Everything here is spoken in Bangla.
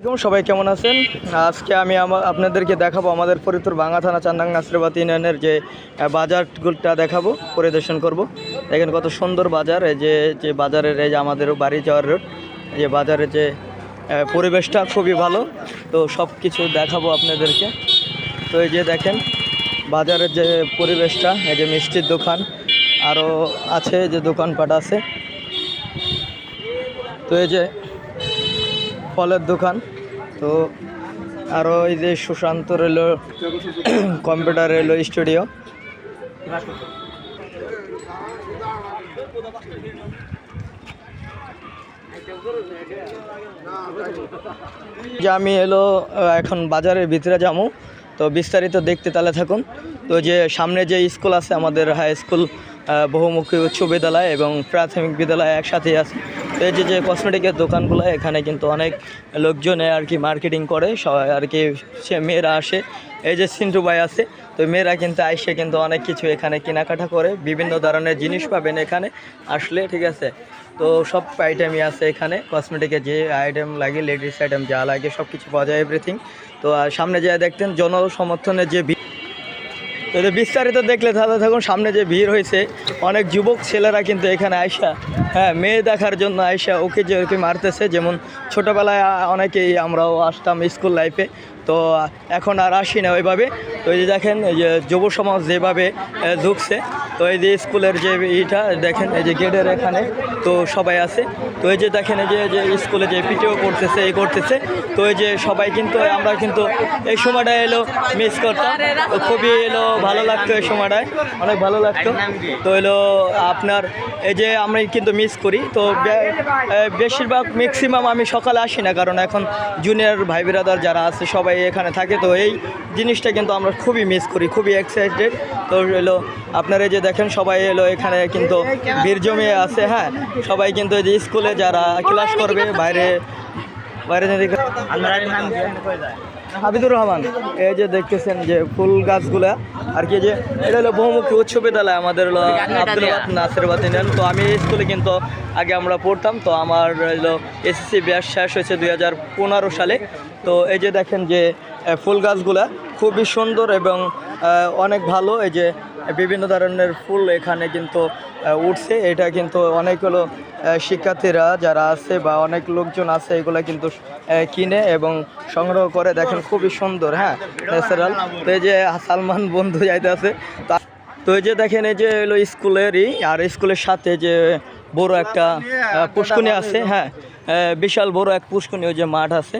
সবাই কেমন আছেন? আজকে আমি আপনাদেরকে দেখাবো আমাদের ফরিদপুর ভাঙ্গা থানা চান্দাং নাসিরাবাদ ইউনিয়নের যে বাজারগুলোটা দেখাবো, পরিদর্শন করব। দেখেন কত সুন্দর বাজার। এই যে বাজারের এই যে আমাদের বাড়ি যাওয়ার রোড, এই যে বাজারের যে পরিবেশটা খুবই ভালো। তো সব কিছু দেখাবো আপনাদেরকে। তো এই যে দেখেন বাজারের যে পরিবেশটা, এই যে মিষ্টির দোকান আরও আছে, যে দোকানপাট আছে। তো এই যে ফলের দোকান, তো আরও এই যে সুশান্ত রেল কম্পিউটার রেল স্টুডিও। যে আমি এখন বাজারের ভিতরে যাবো, তো বিস্তারিত দেখতে তাহলে থাকুন। তো যে সামনে যে স্কুল আছে আমাদের হাই স্কুল, বহুমুখী উচ্চ বিদ্যালয় এবং প্রাথমিক বিদ্যালয় একসাথেই আছে। তো এই যে কসমেটিকের দোকানগুলো, এখানে কিন্তু অনেক লোকজনে আর কি মার্কেটিং করে, সবাই আর কি সে মেয়েরা আসে। এই যে সিন্টু ভাই আছে, তো মেয়েরা কিন্তু আইসে কিন্তু অনেক কিছু এখানে কেনাকাটা করে, বিভিন্ন ধরনের জিনিস পাবেন এখানে আসলে, ঠিক আছে। তো সব আইটেমই আছে এখানে, কসমেটিকের যে আইটেম লাগে, লেডিস আইটেম যা লাগে সব কিছু পাওয়া যায়, এভরিথিং। তো সামনে যে দেখতেন জনসমর্থনের যে তো বিস্তারিত দেখলে তাহলে থাকুন। সামনে যে ভিড় হয়েছে, অনেক যুবক ছেলেরা কিন্তু এখানে আইসা, মেয়ে দেখার জন্য আইসা ওকে যে ওকে মারতেছে। যেমন ছোটোবেলায় অনেকেই আমরাও আসতাম স্কুল লাইফে, তো এখন আর আসি না ওইভাবে। তো এই যে দেখেন এই যে যুব সমাজ যেভাবে ঢুকছে, তো এই যে স্কুলের যে ইটা দেখেন, এই যে গেটের এখানে তো সবাই আছে। তো এই যে দেখেন এই যে স্কুলে যে পিটিও করতেছে, এই করতেছে। তো এই যে সবাই কিন্তু আমরা কিন্তু এই সময়টা মিস করতাম, তো খুবই ভালো লাগতো এই সময়টায়, অনেক ভালো লাগতো। তো আপনার এই যে আমরা কিন্তু মিস করি। তো বেশিরভাগ ম্যাক্সিমাম আমি সকালে আসি না, কারণ এখন জুনিয়র ভাই ব্রাদার যারা আছে সবাই এখানে থাকে। তো এই জিনিসটা কিন্তু আমরা খুবই মিস করি, খুবই এক্সাইটেড। তো আপনারা এই যে দেখেন সবাই এখানে কিন্তু ভিড় জমিয়ে আছে। হ্যাঁ, সবাই কিন্তু এই যে স্কুলে যারা ক্লাস করবে বাইরে হাবিদুর রহমান, এই যে দেখতেছেন যে ফুল গাছগুলা আর কি, যে এটা বহুমুখী উচ্চ বিদ্যালয় আমাদের আব্দুল্লাহ নাসিরাবাদ ইউনিয়ন। তো আমি এই স্কুলে কিন্তু আগে আমরা পড়তাম। তো আমার এসএসসি ব্যাচ শেষ হয়েছে 2015 সালে। তো এই যে দেখেন যে ফুল গাছগুলা খুবই সুন্দর এবং অনেক ভালো। এই যে বিভিন্ন ধরনের ফুল এখানে কিন্তু উঠছে। এটা কিন্তু অনেক শিক্ষার্থীরা যারা আছে বা অনেক লোকজন আছে, এগুলো কিন্তু কিনে এবং সংগ্রহ করে। দেখেন খুবই সুন্দর, হ্যাঁ, ন্যাচারাল। তো এই যে সালমান বন্ধু যাইতে আছে। তো এই যে দেখেন এই যে স্কুলেরই, আর স্কুলের সাথে যে বড় একটা পুষ্করণী আছে, হ্যাঁ, বিশাল বড় এক পুষ্করণী, ওই যে মাঠ আছে।